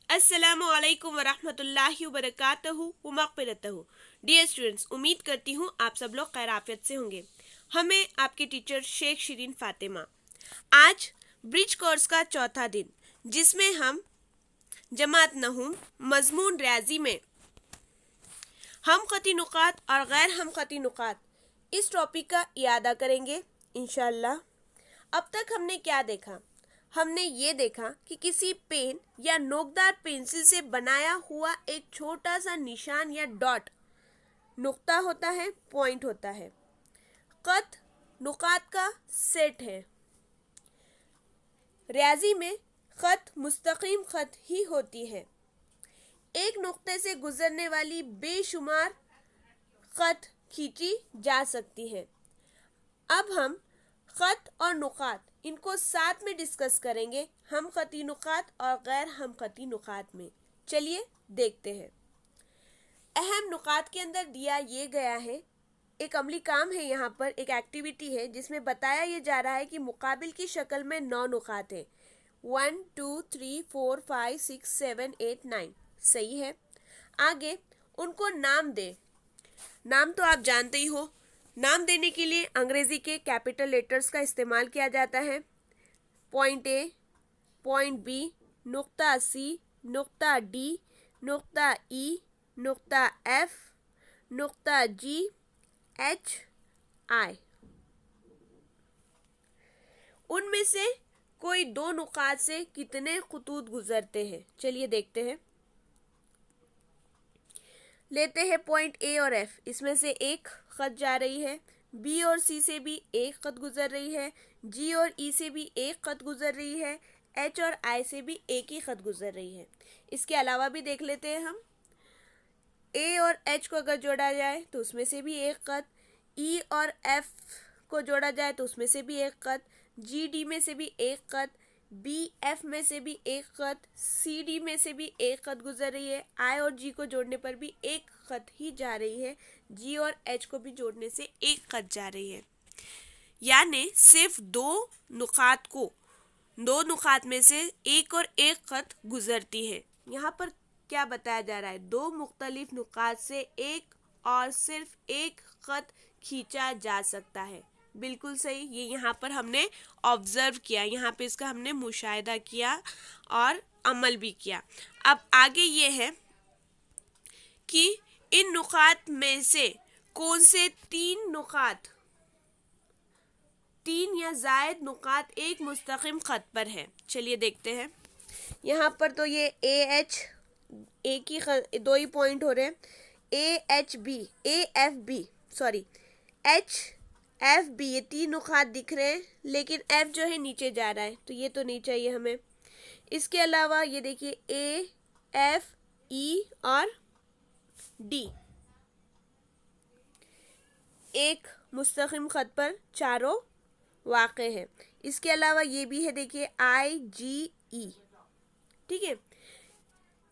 السلام علیکم ورحمۃ اللہ وبرکاتہ ومغفرتہ۔ ڈیئر اسٹوڈنٹس، امید کرتی ہوں آپ سب لوگ خیر عافیت سے ہوں گے۔ ہمیں آپ کے ٹیچر شیخ شیرین فاطمہ۔ آج برج کورس کا چوتھا دن، جس میں ہم جماعت نہم مضمون ریاضی میں ہم خطی نقاط اور غیر ہم خطی نقاط اس ٹاپک کا اعادہ کریں گے انشاءاللہ۔ اب تک ہم نے کیا دیکھا؟ ہم نے یہ دیکھا کہ کسی پین یا نوکدار پینسل سے بنایا ہوا ایک چھوٹا سا نشان یا ڈاٹ نقطہ ہوتا ہے، پوائنٹ ہوتا ہے۔ خط نقاط کا سیٹ ہے۔ ریاضی میں خط مستقیم خط ہی ہوتی ہے۔ ایک نقطے سے گزرنے والی بے شمار خط کھینچی جا سکتی ہے۔ اب ہم خط اور نقاط ان کو ساتھ میں ڈسکس کریں گے، ہم خطی نقاط اور غیر ہم خطی نقاط میں۔ چلیے دیکھتے ہیں۔ اہم نقاط کے اندر دیا یہ گیا ہے، ایک عملی کام ہے، یہاں پر ایک ایکٹیویٹی ہے جس میں بتایا یہ جا رہا ہے کہ مقابل کی شکل میں 9 نقاط ہیں۔ 1 2 3 4 5 6 7 8 9 صحیح ہے۔ آگے ان کو نام دے۔ نام تو آپ جانتے ہی ہو، نام دینے کے لیے انگریزی کے کیپٹل لیٹرز کا استعمال کیا جاتا ہے۔ پوائنٹ اے، پوائنٹ بی، نقطہ سی، نقطہ ڈی، نقطہ ای، نقطہ ایف، نقطہ جی، ایچ، آئی۔ ان میں سے کوئی دو نقاط سے کتنے خطوط گزرتے ہیں؟ چلیے دیکھتے ہیں۔ لیتے ہیں پوائنٹ اے اور ایف، اس میں سے ایک خط جا رہی ہے، بی اور سی سے بھی ایک خط گزر رہی ہے، جی اور ای سے بھی ایک خط گزر رہی ہے، ایچ اور آئی سے بھی ایک ہی خط گزر رہی ہے۔ اس کے علاوہ بھی دیکھ لیتے ہیں ہم، اے اور ایچ کو اگر جوڑا جائے تو اس میں سے بھی ایک خط، ای اور ایف کو جوڑا جائے تو اس میں سے بھی ایک خط، جی ڈی میں سے بھی ایک خط، بی ایف میں سے بھی ایک خط، سی ڈی میں سے بھی ایک خط گزر رہی ہے، آئی اور جی کو جوڑنے پر بھی ایک خط ہی جا رہی ہے، جی اور ایچ کو بھی جوڑنے سے ایک خط جا رہی ہے۔ یعنی صرف دو نقاط میں سے ایک اور ایک خط گزرتی ہے۔ یہاں پر کیا بتایا جا رہا ہے؟ دو مختلف نقاط سے ایک اور صرف ایک خط کھینچا جا سکتا ہے۔ بالکل صحیح، یہ یہاں پر ہم نے آبزرو کیا، یہاں پہ اس کا ہم نے مشاہدہ کیا اور عمل بھی کیا۔ اب آگے یہ ہے کہ ان نقاط میں سے کون سے تین یا زائد نقاط ایک مستقیم خط پر ہے؟ چلیے دیکھتے ہیں۔ یہاں پر تو یہ اے ایچ ایک ہی دو ہی پوائنٹ ہو رہے ہیں، ایچ ایف بی یہ تین نقاط دکھ رہے ہیں، لیکن ایف جو ہے نیچے جا رہا ہے تو یہ تو نہیں چاہیے ہمیں۔ اس کے علاوہ یہ دیکھیے اے، ایف، ای اور ڈی ایک مستقیم خط پر چاروں واقع ہے۔ اس کے علاوہ یہ بھی ہے، دیکھیے آئی، جی، ای، ٹھیک ہے۔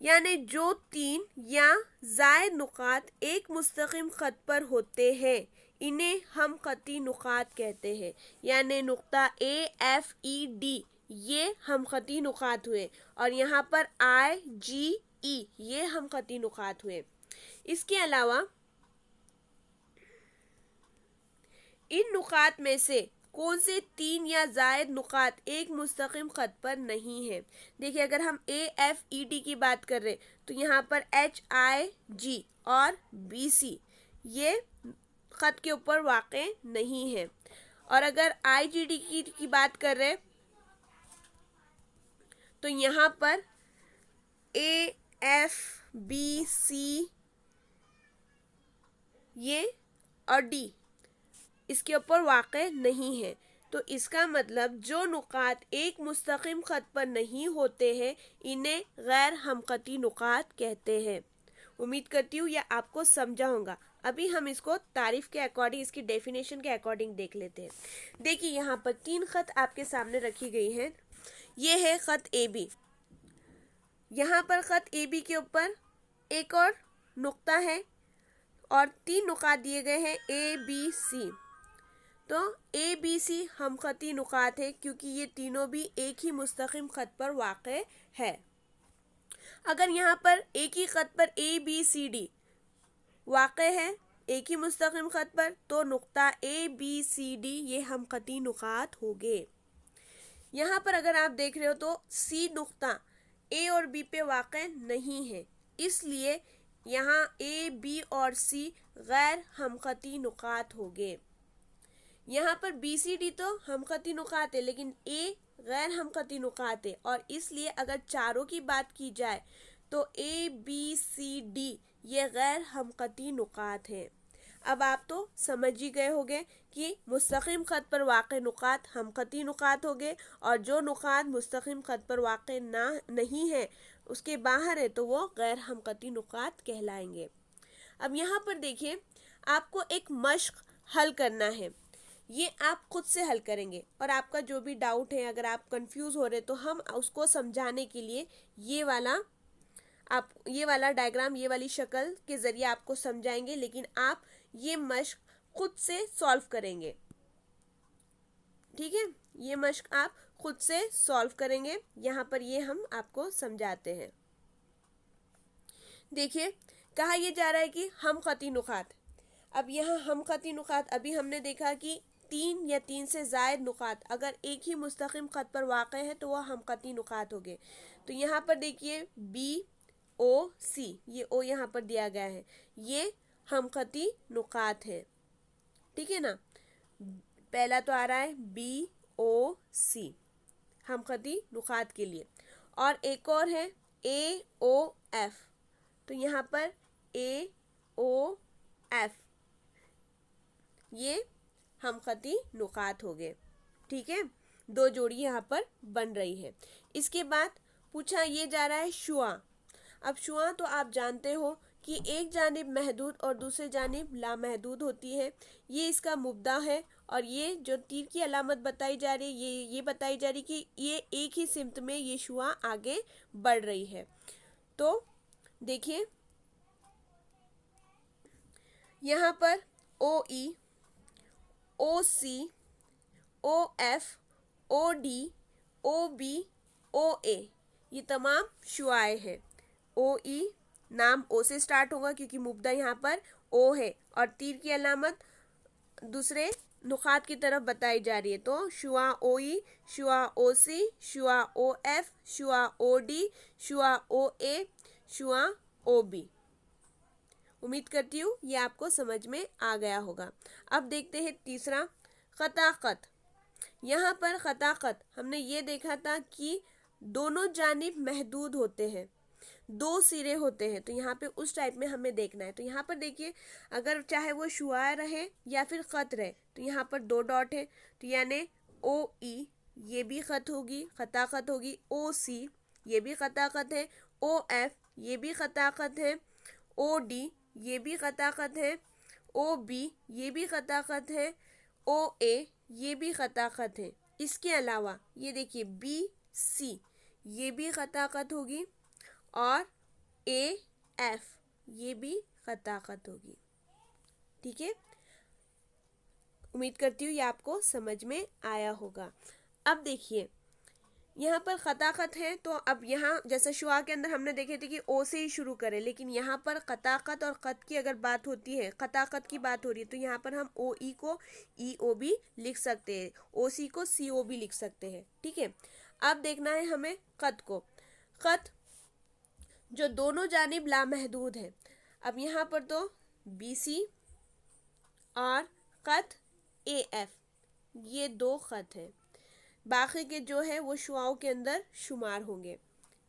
یعنی جو تین یا زائد نقاط ایک مستقیم خط پر ہوتے ہیں انہیں ہم خطی نقاط کہتے ہیں۔ یعنی نقطہ اے، ایف، ای، ڈی یہ ہم خطی نقاط ہوئے، اور یہاں پر آئی، جی، ای یہ ہم خطی نقاط ہوئے۔ اس کے علاوہ ان نقاط میں سے کون سے تین یا زائد نقاط ایک مستقیم خط پر نہیں ہیں؟ دیکھیے اگر ہم اے، ایف، ای، ڈی کی بات کر رہے تو یہاں پر ایچ، آئی، جی اور بی، سی یہ خط کے اوپر واقع نہیں ہے۔ اور اگر آئی، جی، ڈی کی بات کر رہے تو یہاں پر اے، ایف، بی، سی یہ اور ڈی اس کے اوپر واقع نہیں ہے۔ تو اس کا مطلب جو نقاط ایک مستقیم خط پر نہیں ہوتے ہیں انہیں غیر ہم خطی نقاط کہتے ہیں۔ امید کرتی ہوں یہ آپ کو سمجھا ہوگا۔ ابھی ہم اس کو تعریف کے اکارڈنگ، اس کی ڈیفینیشن کے اکارڈنگ دیکھ لیتے ہیں۔ دیکھیے یہاں پر تین خط آپ کے سامنے رکھی گئی ہیں۔ یہ ہے خط اے بی، یہاں پر خط اے بی کے اوپر ایک اور نقطہ ہے اور تین نقاط دیے گئے ہیں اے، بی، سی۔ تو اے، بی، سی ہم خطی نقاط ہے کیونکہ یہ تینوں بھی ایک ہی مستقیم خط پر واقع ہے۔ اگر یہاں پر ایک ہی خط پر ABCD واقع ہے ایک ہی مستقیم خط پر تو نقطہ ABCD یہ ہم خطی نقاط ہوگے۔ یہاں پر اگر آپ دیکھ رہے ہو تو C نقطہ A اور B پہ واقع نہیں ہے، اس لیے یہاں A B اور C غیر ہم خطی نقاط ہوگے۔ یہاں پر BCD تو ہم خطی نقاط ہے لیکن A غیر ہم خطی نقاط ہے، اور اس لیے اگر چاروں کی بات کی جائے تو ABCD یہ غیر ہم خطی نقاط ہیں۔ اب آپ تو سمجھ ہی گئے ہوگے کہ مستقیم خط پر واقع نقاط ہم خطی نقاط ہوگے، اور جو نقاط مستقیم خط پر واقع نہیں ہے اس کے باہر ہے تو وہ غیر ہم خطی نقاط کہلائیں گے۔ اب یہاں پر دیکھیں، آپ کو ایک مشق حل کرنا ہے، یہ آپ خود سے حل کریں گے، اور آپ کا جو بھی ڈاؤٹ ہے اگر آپ کنفیوز ہو رہے تو ہم اس کو سمجھانے کے لیے یہ والا ڈائیگرام، یہ والی شکل کے ذریعے آپ کو سمجھائیں گے، لیکن آپ یہ مشق خود سے سالو کریں گے۔ ٹھیک ہے، یہ مشق آپ خود سے سالو کریں گے، یہاں پر یہ ہم آپ کو سمجھاتے ہیں۔ دیکھیے کہا یہ جا رہا ہے کہ ہم خطی نقاط، اب یہاں ہم خطی نقاط ابھی ہم نے دیکھا کہ 3 یا 3 سے زائد نقاط اگر ایک ہی مستقیم خط پر واقع ہے تو وہ ہم خطی نقاط ہوگے۔ تو یہاں پر دیکھیے BOC، یہ O یہاں پر دیا گیا ہے، یہ ہم خطی نقاط ہے۔ ٹھیک ہے نا، پہلا تو آ رہا ہے BOC ہم خطی نقاط کے لیے، اور ایک اور ہے AOF، تو یہاں پر AOF یہ ہم خطی نقاط ہو گئے۔ ٹھیک ہے، 2 جوڑی یہاں پر بن رہی ہے۔ اس کے بعد پوچھا یہ جا رہا ہے شعاع۔ اب شعاع تو آپ جانتے ہو کہ ایک جانب محدود اور دوسری جانب لامحدود ہوتی ہے، یہ اس کا مبدا ہے، اور یہ جو تیر کی علامت بتائی جا رہی ہے یہ بتائی جا رہی کہ یہ ایک ہی سمت میں یہ شعاع آگے بڑھ رہی ہے۔ تو دیکھیے یہاں پر OE OC OF OD OB OA یہ تمام شعاعیں ہیں۔ OE نام O سے سٹارٹ ہوگا کیونکہ مبدا یہاں پر O ہے، اور تیر کی علامت دوسرے نقاط کی طرف بتائی جا رہی ہے، تو شعاع OE، Shuaa OC، Shuaa OF، Shuaa OD، Shuaa OA، Shuaa OB۔ امید کرتی ہوں یہ آپ کو سمجھ میں آ گیا ہوگا۔ اب دیکھتے ہیں تیسرا، خطا خط۔ یہاں پر خطا خط ہم نے یہ دیکھا تھا کہ دونوں جانب محدود ہوتے ہیں، 2 سرے ہوتے ہیں، تو یہاں پہ اس ٹائپ میں ہمیں دیکھنا ہے۔ تو یہاں پر دیکھیے اگر چاہے وہ شعاع رہے یا پھر خط رہے تو یہاں پر 2 ڈاٹ ہے، تو یعنی OE یہ بھی خط ہوگی، خطا خط ہوگی، OC یہ بھی خطا خط ہے، OF یہ بھی خطا خط ہے، OD یہ بھی خطا خط ہے، OB یہ بھی خطا خط ہے، OA یہ بھی خطا خط ہے۔ اس کے علاوہ یہ دیکھیے BC یہ بھی خطا خط ہوگی، اور AF یہ بھی خطا خط ہوگی۔ ٹھیک ہے، امید کرتی ہوں یہ آپ کو سمجھ میں آیا ہوگا۔ اب دیکھیے یہاں پر خطا خط ہے، تو اب یہاں جیسے شعاع کے اندر ہم نے دیکھے تھے کہ O سے ہی شروع کرے، لیکن یہاں پر خطا خط اور خط کی اگر بات ہوتی ہے، خطا خط کی بات ہو رہی ہے، تو یہاں پر ہم OE کو EO بھی لکھ سکتے ہیں، OC کو CO بھی لکھ سکتے ہیں۔ ٹھیک ہے، اب دیکھنا ہے ہمیں خط کو، خط جو دونوں جانب لامحدود ہے۔ اب یہاں پر تو BC اور خط AF یہ 2 خط ہیں، باقی کے جو ہے وہ شعاعوں کے اندر شمار ہوں گے۔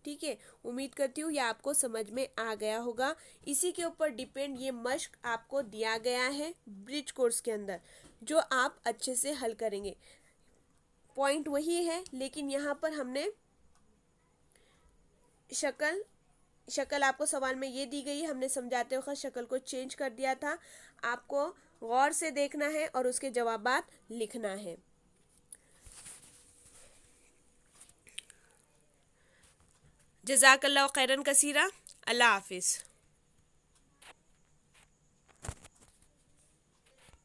ٹھیک ہے، امید کرتی ہوں یہ آپ کو سمجھ میں آ گیا ہوگا۔ اسی کے اوپر ڈیپینڈ یہ مشق آپ کو دیا گیا ہے برج کورس کے اندر، جو آپ اچھے سے حل کریں گے۔ پوائنٹ وہی ہے، لیکن یہاں پر ہم نے شکل آپ کو سوال میں یہ دی گئی، ہم نے سمجھاتے وقت شکل کو چینج کر دیا تھا۔ آپ کو غور سے دیکھنا ہے اور اس کے جوابات لکھنا ہے۔ جزاک اللہ خیرن کثیرہ، اللہ حافظ۔